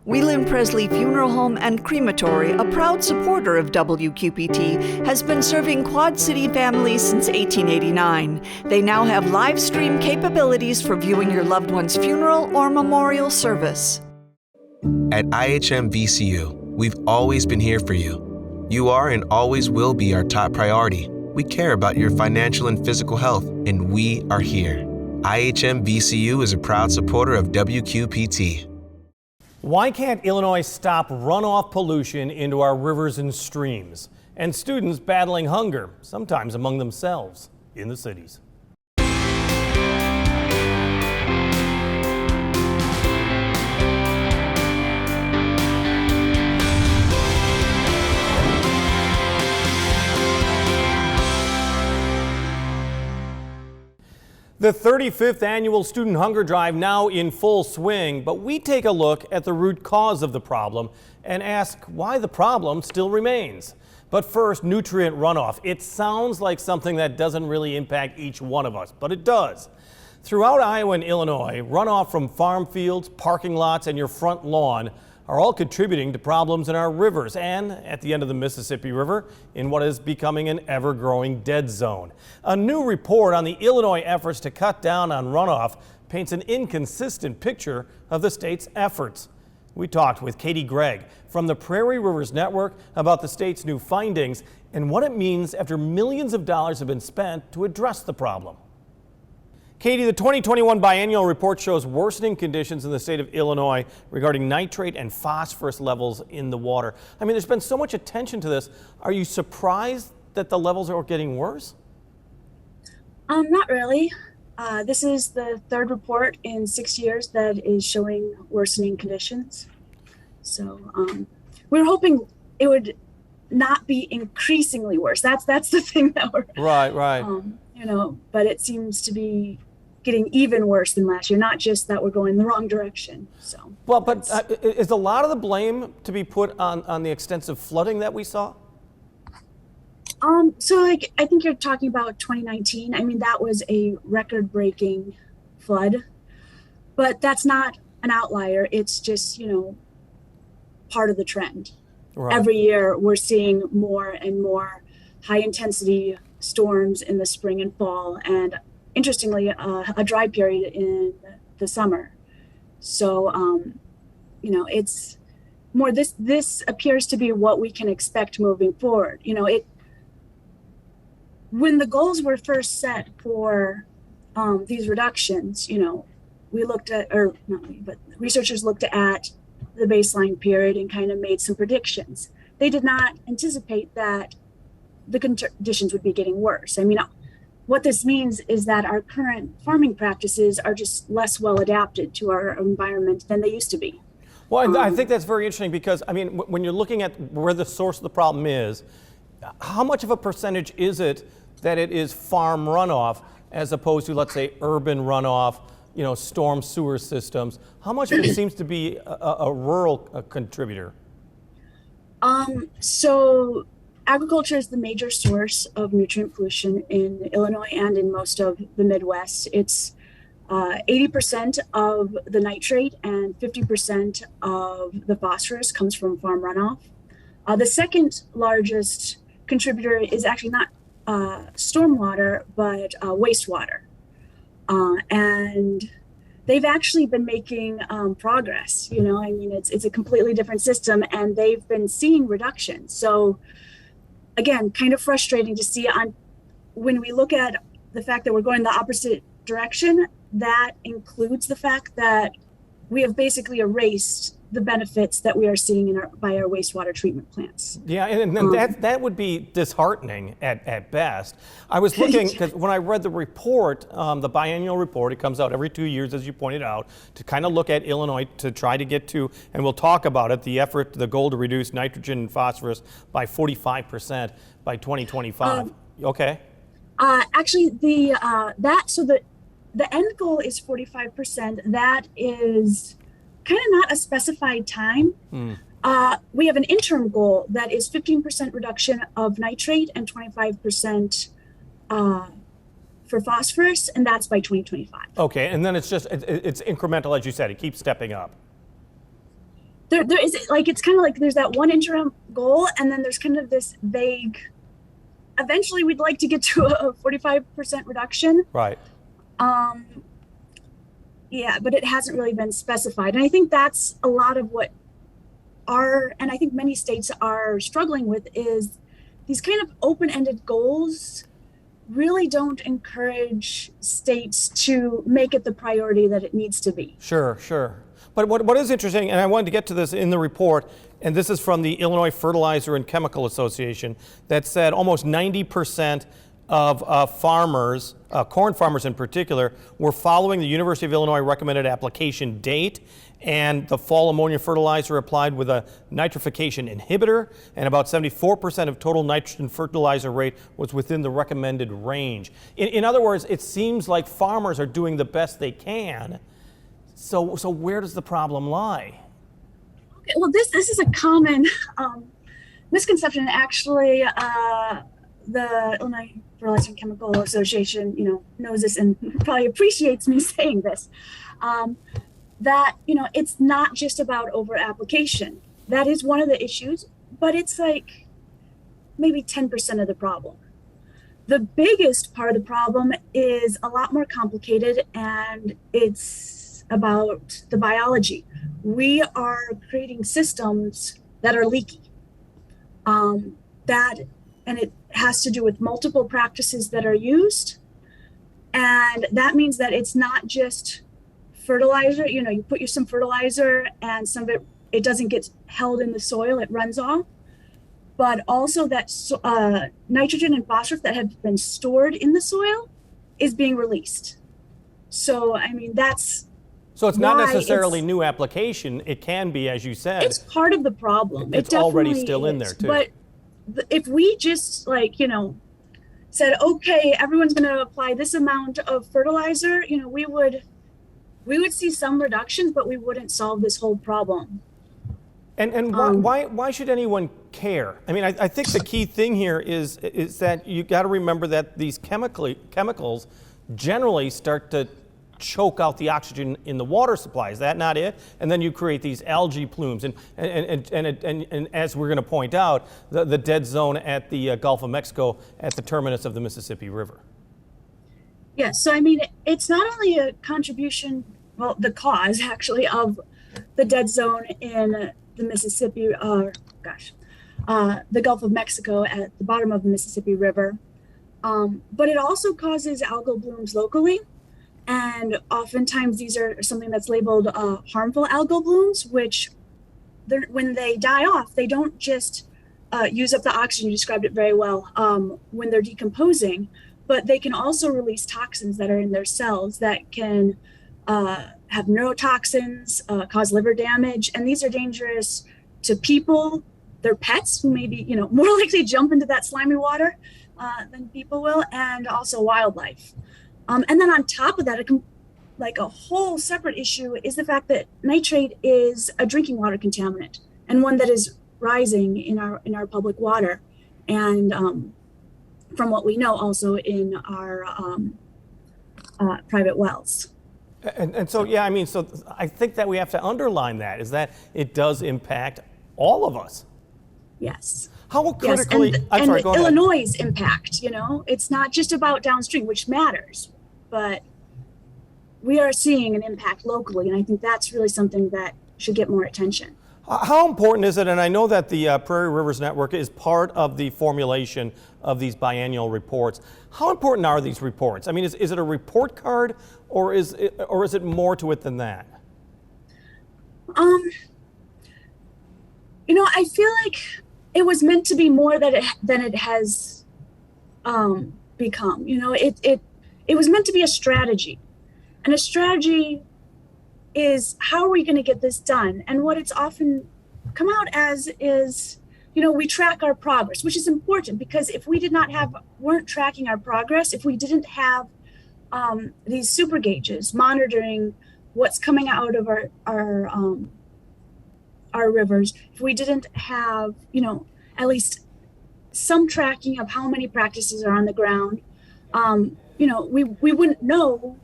Whelan Presley Funeral Home and Crematory, a proud supporter of WQPT, has been serving Quad City families since 1889. They now have live stream capabilities for viewing your loved one's funeral or memorial service. At IHM VCU, we've always been here for you. You are and always will be our top priority. We care about your financial and physical health, and we are here. IHM VCU is a proud supporter of WQPT. Why can't Illinois stop runoff pollution into our rivers and streams? And students battling hunger, sometimes among themselves, in the cities. The 35th annual Student Hunger Drive now in full swing, but we take a look at the root cause of the problem and ask why the problem still remains. But first, nutrient runoff. It sounds like something that doesn't really impact each one of us, but it does. Throughout Iowa and Illinois, runoff from farm fields, parking lots, and your front lawn are all contributing to problems in our rivers and at the end of the Mississippi River in what is becoming an ever-growing dead zone. A new report on the Illinois efforts to cut down on runoff paints an inconsistent picture of the state's efforts. We talked with Katie Gregg from the Prairie Rivers Network about the state's new findings and what it means after millions of dollars have been spent to address the problem. Katie, the 2021 biennial report shows worsening conditions in the state of Illinois regarding nitrate and phosphorus levels in the water. I mean, there's been so much attention to this. Are you surprised that the levels are getting worse? Not really. This is the third report in 6 years that is showing worsening conditions. So we were hoping it would not be increasingly worse. That's the thing that we're right. But it seems to be getting even worse than last year. Not just that we're going the wrong direction. So well, but is a lot of the blame to be put on the extensive flooding that we saw? So I think you're talking about 2019. I mean, that was a record-breaking flood, but that's not an outlier. It's just, part of the trend. Right. Every year we're seeing more and more high-intensity storms in the spring and fall, and interestingly, a dry period in the summer. So, it's more this appears to be what we can expect moving forward. When the goals were first set for these reductions, we looked at, or not we, but researchers looked at the baseline period and kind of made some predictions. They did not anticipate that the conditions would be getting worse. I mean, what this means is that our current farming practices are just less well adapted to our environment than they used to be. Well, I think that's very interesting because, I mean, when you're looking at where the source of the problem is, how much of a percentage is it that it is farm runoff as opposed to, let's say, urban runoff, storm sewer systems? How much of it seems to be a rural contributor? So agriculture is the major source of nutrient pollution in Illinois and in most of the Midwest. It's 80% of the nitrate and 50% of the phosphorus comes from farm runoff. The second largest contributor is actually not stormwater, but wastewater. And they've actually been making progress. It's a completely different system, and they've been seeing reductions. So again, kind of frustrating to see when we look at the fact that we're going the opposite direction. That includes the fact that we have basically erased the benefits that we are seeing by our wastewater treatment plants. Yeah, and that would be disheartening at best. I was looking, because when I read the report, the biennial report, it comes out every 2 years, as you pointed out, to kind of look at Illinois to try to get to, and we'll talk about it, the goal to reduce nitrogen and phosphorus by 45% by 2025. Okay. Actually, the end goal is 45%. That is kind of not a specified time. We have an interim goal that is 15% reduction of nitrate and 25% for phosphorus, and that's by 2025. Okay, and then it's incremental, as you said, it keeps stepping up. there is, like, it's kind of like there's that one interim goal, and then there's kind of this vague, eventually we'd like to get to a 45% reduction. Right. Yeah, but it hasn't really been specified. And I think that's a lot of what and I think many states are struggling with, is these kind of open-ended goals really don't encourage states to make it the priority that it needs to be. Sure, sure. But what is interesting, and I wanted to get to this in the report, and this is from the Illinois Fertilizer and Chemical Association, that said almost 90% of farmers, corn farmers in particular, were following the University of Illinois recommended application date, and the fall ammonia fertilizer applied with a nitrification inhibitor, and about 74% of total nitrogen fertilizer rate was within the recommended range. In other words, it seems like farmers are doing the best they can. So where does the problem lie? Okay, well, this is a common misconception. Actually, the Illinois Fertilizer and Chemical Association, knows this and probably appreciates me saying this. That, it's not just about over application. That is one of the issues, but it's like maybe 10% of the problem. The biggest part of the problem is a lot more complicated, and it's about the biology. We are creating systems that are leaky. And it has to do with multiple practices that are used. And that means that it's not just fertilizer. You put some fertilizer and some of it doesn't get held in the soil, it runs off. But also that nitrogen and phosphorus that have been stored in the soil is being released. So, So it's not necessarily new application. It can be, as you said. It's part of the problem. It's already still in there, too. But if we just said, okay, everyone's going to apply this amount of fertilizer, we would see some reductions, but we wouldn't solve this whole problem. And why should anyone care? I think the key thing here is that you got to remember that these chemicals generally start to choke out the oxygen in the water supply. Is that not it? And then you create these algae plumes. And as we're going to point out, the dead zone at the Gulf of Mexico at the terminus of the Mississippi River. Yes, so it's not only a contribution, the cause actually of the dead zone in the Mississippi, the Gulf of Mexico at the bottom of the Mississippi River, but it also causes algal blooms locally. And oftentimes these are something that's labeled harmful algal blooms, which when they die off, they don't just use up the oxygen, you described it very well, when they're decomposing, but they can also release toxins that are in their cells that can have neurotoxins, cause liver damage. And these are dangerous to people, their pets, who may be, more likely to jump into that slimy water than people will, and also wildlife. And then on top of that, a whole separate issue is the fact that nitrate is a drinking water contaminant, and one that is rising in our public water, and from what we know, also in our private wells. And so, so I think that we have to underline that, is that it does impact all of us. Yes. How critically? Yes, I'm sorry, go ahead. Illinois' impact, it's not just about downstream, which matters, but we are seeing an impact locally, and I think that's really something that should get more attention. How important is it, and I know that the Prairie Rivers Network is part of the formulation of these biannual reports. How important are these reports? Is it a report card, or is it more to it than that? I feel like it was meant to be more than it has become. It was meant to be a strategy, and a strategy is, how are we going to get this done? And what it's often come out as is, we track our progress, which is important, because if we weren't tracking our progress, if we didn't have these super gauges monitoring what's coming out of our rivers, if we didn't have, at least some tracking of how many practices are on the ground, we wouldn't know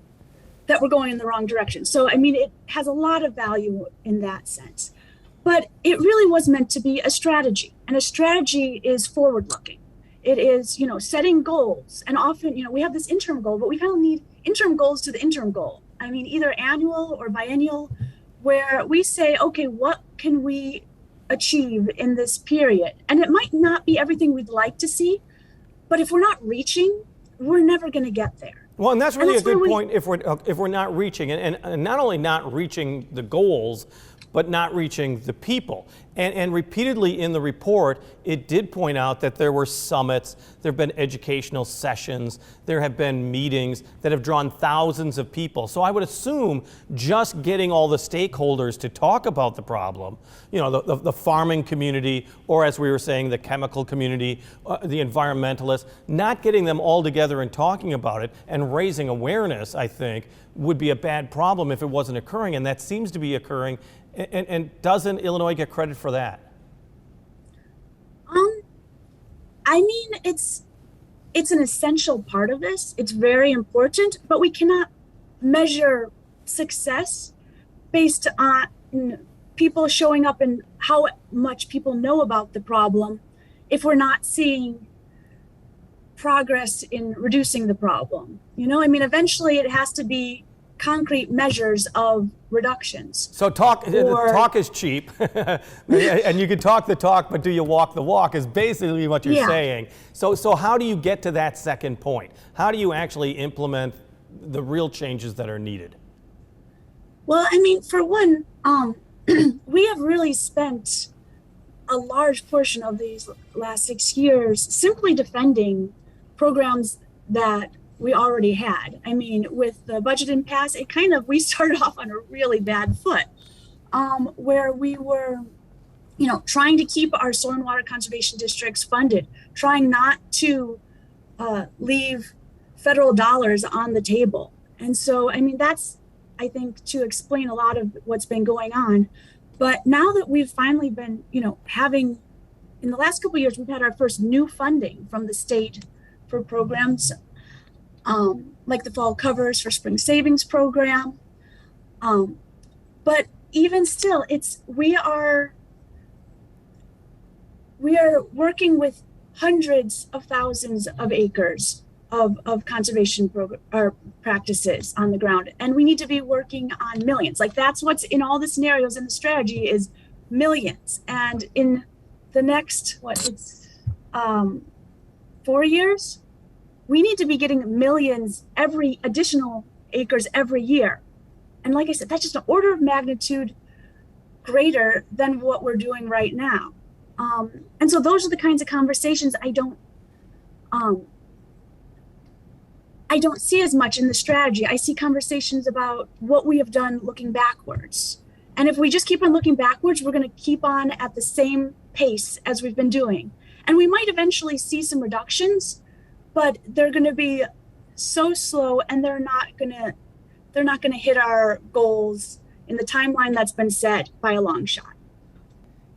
that we're going in the wrong direction. So, it has a lot of value in that sense. But it really was meant to be a strategy, and a strategy is forward-looking. It is, setting goals, and often, we have this interim goal, but we kind of need interim goals to the interim goal. I mean, either annual or biennial, where we say, okay, what can we achieve in this period? And it might not be everything we'd like to see, but if we're not reaching, we're never going to get there. Well, and that's really a good point if we're not reaching, and not only not reaching the goals, but not reaching the people. And repeatedly in the report, it did point out that there were summits, there have been educational sessions, there have been meetings that have drawn thousands of people. So I would assume just getting all the stakeholders to talk about the problem, the farming community, or as we were saying, the chemical community, the environmentalists, not getting them all together and talking about it and raising awareness, I think, would be a bad problem if it wasn't occurring, and that seems to be occurring. And doesn't Illinois get credit for that? I mean, it's an essential part of this. It's very important, but we cannot measure success based on people showing up and how much people know about the problem if we're not seeing progress in reducing the problem. Eventually it has to be concrete measures of reductions. So talk is cheap, and you can talk the talk, but do you walk the walk is basically what you're saying. So how do you get to that second point? How do you actually implement the real changes that are needed? Well, I mean, for one, we have really spent a large portion of these last 6 years simply defending programs that we already had. I mean, with the budget impasse, we started off on a really bad foot, where we were, trying to keep our soil and water conservation districts funded, trying not to leave federal dollars on the table. And so, I mean, that's, I think, to explain a lot of what's been going on. But now that we've finally been, having, in the last couple of years, we've had our first new funding from the state for programs like the fall covers for spring savings program. But even still, we are working with hundreds of thousands of acres of conservation practices on the ground. And we need to be working on millions. Like, that's what's in all the scenarios in the strategy is millions. And in the next, 4 years, we need to be getting millions every additional acres every year. And like I said, that's just an order of magnitude greater than what we're doing right now. And so those are the kinds of conversations I don't see as much in the strategy. I see conversations about what we have done looking backwards. And if we just keep on looking backwards, we're going to keep on at the same pace as we've been doing. And we might eventually see some reductions, but they're going to be so slow, and they're not going to hit our goals in the timeline that's been set by a long shot.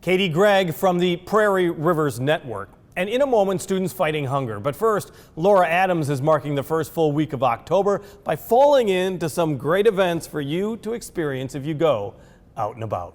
Katie Gregg from the Prairie Rivers Network. And in a moment, students fighting hunger. But first, Laura Adams is marking the first full week of October by falling into some great events for you to experience if you go out and about.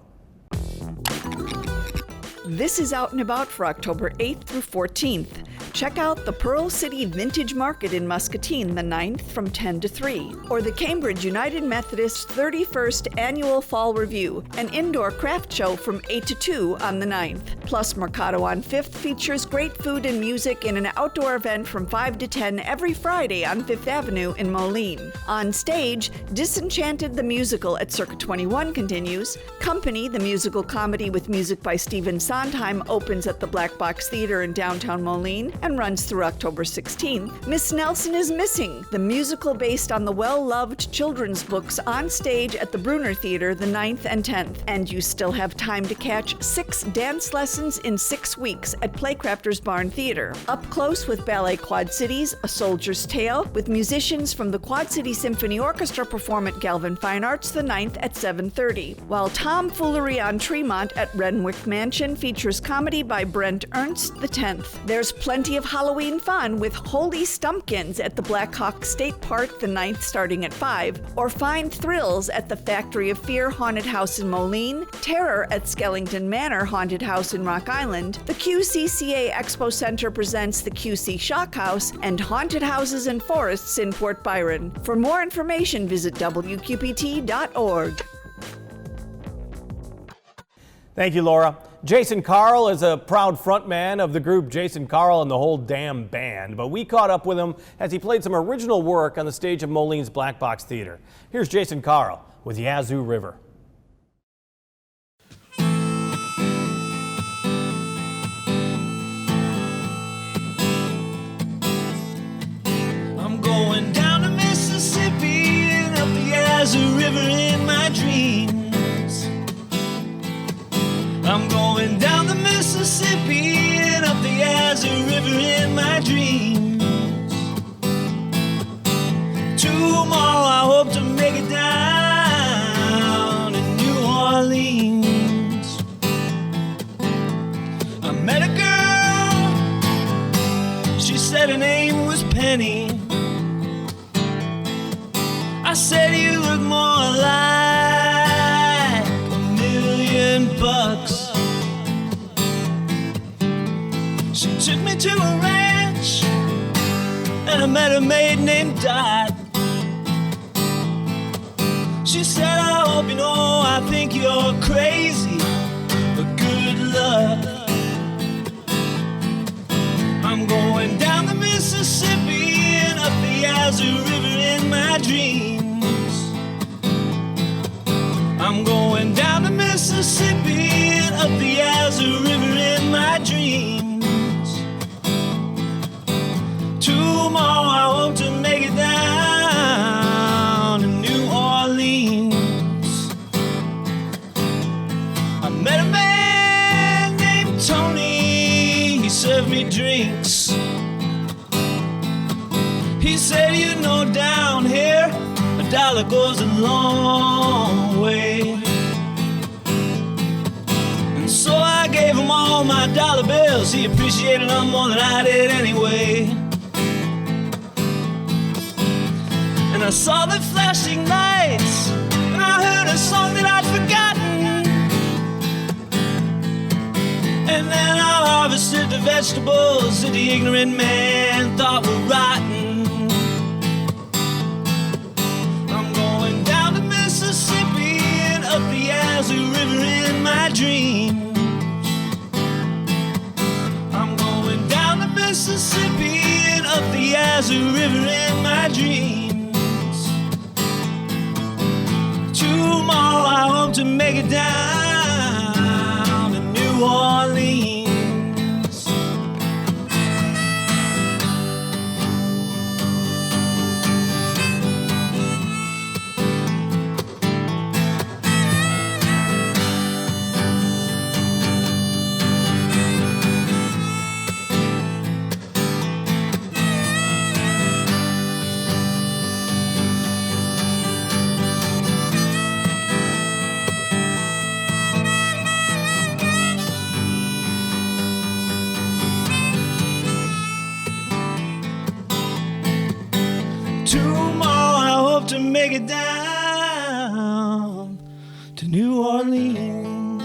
This is Out and About for October 8th through 14th. Check out the Pearl City Vintage Market in Muscatine the 9th from 10 to 3, or the Cambridge United Methodist 31st Annual Fall Review, an indoor craft show from 8 to 2 on the 9th. Plus, Mercado on 5th features great food and music in an outdoor event from 5 to 10 every Friday on 5th Avenue in Moline. On stage, Disenchanted the Musical at Circa 21 continues. Company, the musical comedy with music by Stephen Sondheim, opens at the Black Box Theater in downtown Moline and runs through October 16th. Miss Nelson is Missing, the musical based on the well-loved children's books, on stage at the Bruner Theater the 9th and 10th. And you still have time to catch 6 dance lessons in 6 weeks at Playcrafters Barn Theater. Up close with Ballet Quad Cities, A Soldier's Tale, with musicians from the Quad City Symphony Orchestra perform at Galvin Fine Arts the 9th at 7:30. While Tomfoolery on Tremont at Renwick Mansion features comedy by Brent Ernst the 10th. There's plenty plenty of Halloween fun with Holy Stumpkins at the Black Hawk State Park the 9th starting at 5, or find thrills at the Factory of Fear Haunted House in Moline, Terror at Skellington Manor Haunted House in Rock Island, the QCCA Expo Center presents the QC Shock House, and Haunted Houses and Forests in Port Byron. For more information, visit WQPT.org. Thank you, Laura. Jason Carl is a proud frontman of the group Jason Carl and the Whole Damn Band, but we caught up with him as he played some original work on the stage of Moline's Black Box Theater. Here's Jason Carl with Yazoo River. I'm going down to Mississippi and up the Yazoo River in my dreams. I'm going down the Mississippi and up the Yazoo River in my dreams. Tomorrow I hope to make it down to New Orleans. I met a girl, she said her name was Penny. I said you look more like $1,000,000. She took me to a ranch and I met a maid named Dot. She said, I hope you know I think you're crazy, but good luck. I'm going down the Mississippi and up the Yazoo River in my dreams. I'm going down the Mississippi and up the Yazoo River in my dreams. Tomorrow I hope to make it down to New Orleans. I met a man named Tony, he served me drinks. He said, you know, down here $1 goes a long way. And so I gave him all my dollar bills. He appreciated them more than I did anyway. And I saw the flashing lights, and I heard a song that I'd forgotten. And then I harvested the vegetables that the ignorant man thought were rotten. I'm going down to Mississippi and up the Yazoo River in my dreams. I'm going down to Mississippi and up the Yazoo River in my dreams. Tomorrow I hope to make it down to New Orleans. Tomorrow I hope to make it down to New Orleans.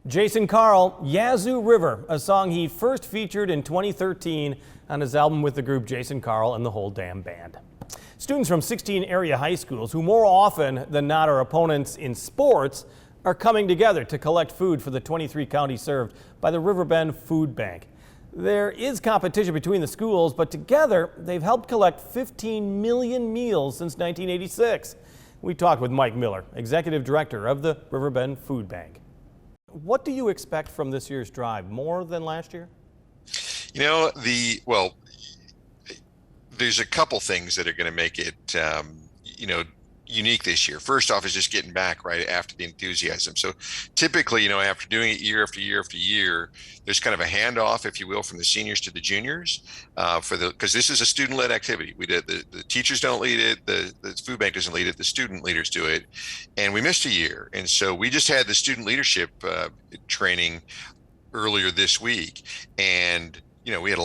Jason Carl, Yazoo River, a song he first featured in 2013 on his album with the group Jason Carl and the Whole Damn Band. Students from 16 area high schools, who more often than not are opponents in sports, are coming together to collect food for the 23 counties served by the Riverbend Food Bank. There is competition between the schools, but together they've helped collect 15 million meals since 1986. We talked with Mike Miller, Executive Director of the Riverbend Food Bank. What do you expect from this year's drive? More than last year? You know, there's a couple things that are going to make it, unique this year. First off is just getting back right after the enthusiasm. So typically, after doing it year after year after year, there's kind of a handoff, if you will, from the seniors to the juniors because this is a student-led activity. We did the teachers don't lead it, the food bank doesn't lead it, the student leaders do it, and we missed a year. And so we just had the student leadership training earlier this week, and we had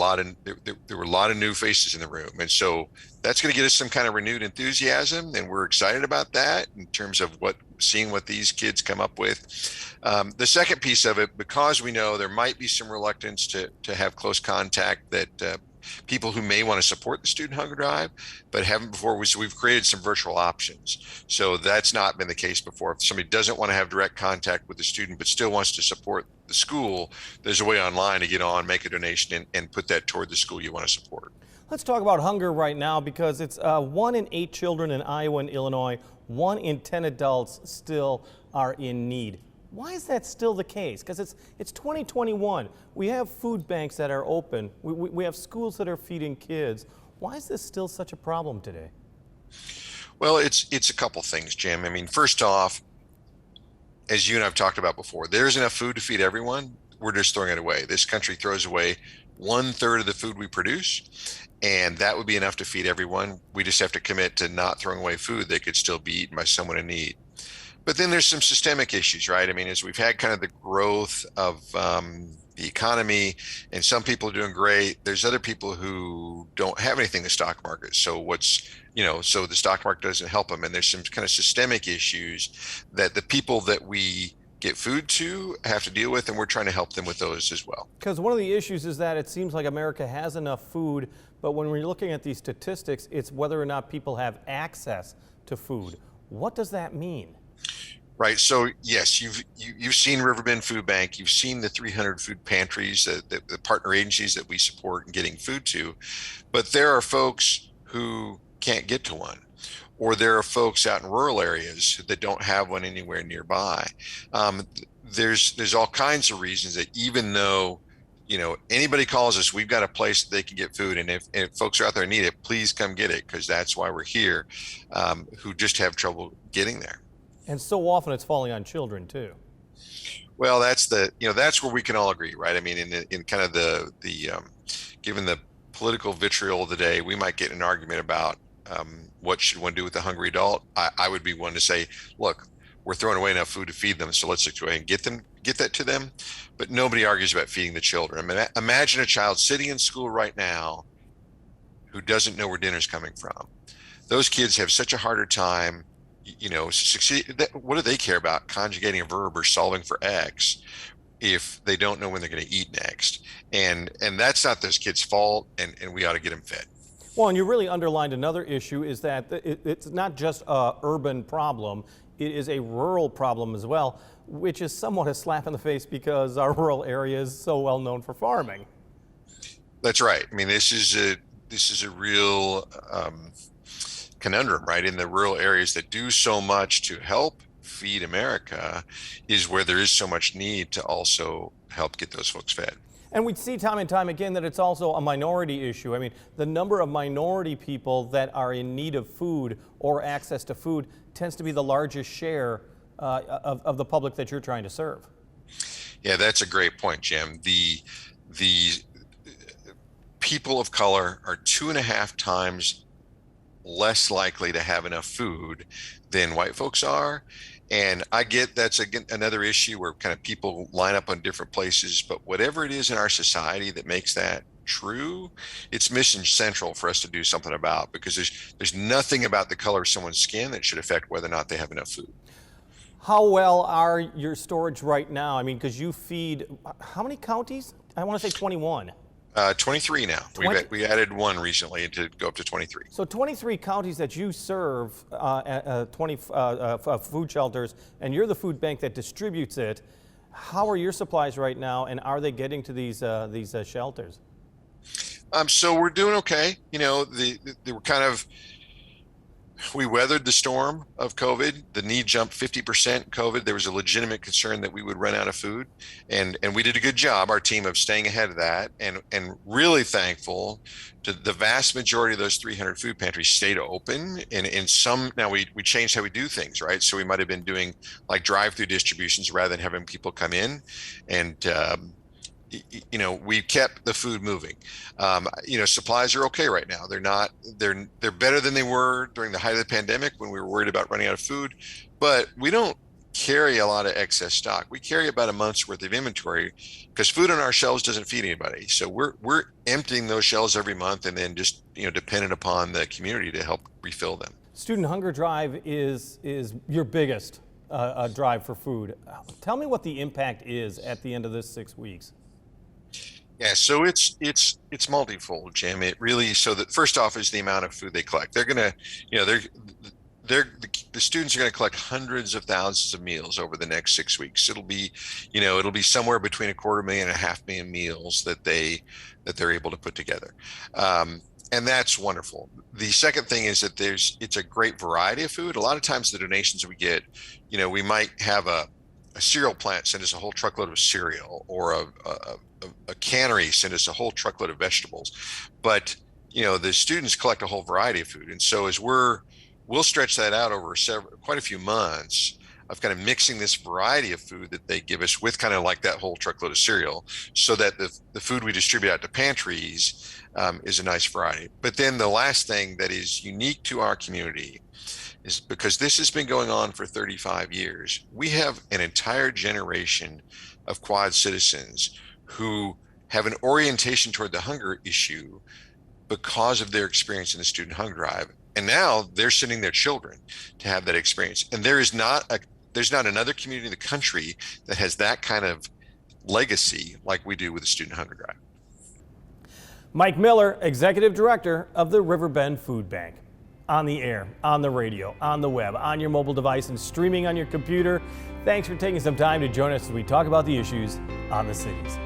there were a lot of new faces in the room, and so that's going to get us some kind of renewed enthusiasm, and we're excited about that in terms of seeing what these kids come up with. The second piece of it, because we know there might be some reluctance to have close contact, that people who may want to support the Student Hunger Drive but haven't before, so we've created some virtual options. So that's not been the case before. If somebody doesn't want to have direct contact with the student but still wants to support the school, there's a way online to get on, make a donation, and put that toward the school you want to support. Let's talk about hunger right now, because it's 1 in 8 children in Iowa and Illinois, 1 in 10 adults still are in need. Why is that still the case? Because it's 2021. We have food banks that are open. We have schools that are feeding kids. Why is this still such a problem today? Well, it's a couple things, Jim. I mean, first off, as you and I've talked about before, there's enough food to feed everyone. We're just throwing it away. This country throws away 1/3 of the food we produce, and that would be enough to feed everyone. We just have to commit to not throwing away food that could still be eaten by someone in need. But then there's some systemic issues, right? I mean, as we've had kind of the growth of the economy, and some people are doing great, there's other people who don't have anything in the stock market. So so the stock market doesn't help them. And there's some kind of systemic issues that the people that we get food to have to deal with, and we're trying to help them with those as well. Because one of the issues is that it seems like America has enough food, but when we're looking at these statistics, it's whether or not people have access to food. What does that mean? Right. So yes, you've seen Riverbend Food Bank, you've seen the 300 food pantries, the partner agencies that we support in getting food to, but there are folks who can't get to one, or there are folks out in rural areas that don't have one anywhere nearby. There's all kinds of reasons that even though anybody calls us, we've got a place that they can get food, and if folks are out there and need it, please come get it, because that's why we're here, who just have trouble getting there. And so often it's falling on children too. Well, that's where we can all agree, right? I mean, in kind of the given the political vitriol of the day, we might get in an argument about what should one do with the hungry adult. I would be one to say, look, we're throwing away enough food to feed them, so let's go ahead and get that to them. But nobody argues about feeding the children. I mean, imagine a child sitting in school right now who doesn't know where dinner's coming from. Those kids have such a harder time succeed. What do they care about conjugating a verb or solving for X if they don't know when they're going to eat next? And that's not those kids' fault, and we ought to get them fed. Well, and you really underlined another issue, is that it's not just an urban problem, it is a rural problem as well, which is somewhat a slap in the face because our rural area is so well known for farming. That's right. I mean, this is a real conundrum, right? In the rural areas that do so much to help feed America is where there is so much need to also help get those folks fed. And we see time and time again that it's also a minority issue. I mean, the number of minority people that are in need of food or access to food tends to be the largest share of the public that you're trying to serve. Yeah, that's a great point, Jim. The people of color are 2.5 times less likely to have enough food than white folks are. And I get that's another issue where kind of people line up on different places, but whatever it is in our society that makes that true, it's mission central for us to do something about, because there's nothing about the color of someone's skin that should affect whether or not they have enough food. How well are your storage right now? I mean, because you feed, how many counties? I want to say 21. 23 now. We added one recently to go up to 23. So 23 counties that you serve, 20 food shelters, and you're the food bank that distributes it. How are your supplies right now, and are they getting to these So we're doing okay. They were kind of We weathered the storm of COVID. The need jumped 50% COVID. There was a legitimate concern that we would run out of food. And we did a good job, our team, of staying ahead of that, and really thankful to the vast majority of those 300 food pantries stayed open. And in some, now we changed how we do things, right? So we might have been doing like drive-through distributions rather than having people come in. And, we kept the food moving. Supplies are okay right now. They're better than they were during the height of the pandemic when we were worried about running out of food, but we don't carry a lot of excess stock. We carry about a month's worth of inventory because food on our shelves doesn't feed anybody. So we're emptying those shelves every month and then just, dependent upon the community to help refill them. Student Hunger Drive is your biggest drive for food. Tell me what the impact is at the end of this 6 weeks. Yeah, so it's multifold, Jim. It really, so that first off is the amount of food they collect. They're gonna, the students are going to collect hundreds of thousands of meals over the next 6 weeks. It'll be somewhere between 250,000 and 500,000 meals that they're able to put together. And that's wonderful. The second thing is that it's a great variety of food. A lot of times the donations we get, we might have a cereal plant send us a whole truckload of cereal, or a cannery send us a whole truckload of vegetables. But, the students collect a whole variety of food. And so as we'll stretch that out over quite a few months of kind of mixing this variety of food that they give us with kind of like that whole truckload of cereal, so that the food we distribute out to pantries is a nice variety. But then the last thing that is unique to our community is, because this has been going on for 35 years, we have an entire generation of Quad citizens who have an orientation toward the hunger issue because of their experience in the Student Hunger Drive. And now they're sending their children to have that experience. And there's not another community in the country that has that kind of legacy like we do with the Student Hunger Drive. Mike Miller, Executive Director of the Riverbend Food Bank. On the air, on the radio, on the web, on your mobile device, and streaming on your computer. Thanks for taking some time to join us as we talk about the issues on the cities.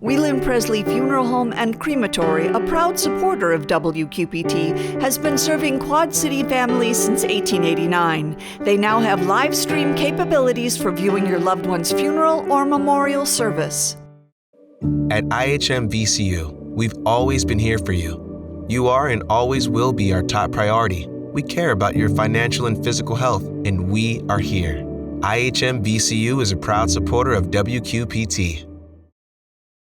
Whelan Presley Funeral Home and Crematory, a proud supporter of WQPT, has been serving Quad City families since 1889. They now have live stream capabilities for viewing your loved one's funeral or memorial service. At IHM VCU, we've always been here for you. You are and always will be our top priority. We care about your financial and physical health, and we are here. IHM VCU is a proud supporter of WQPT.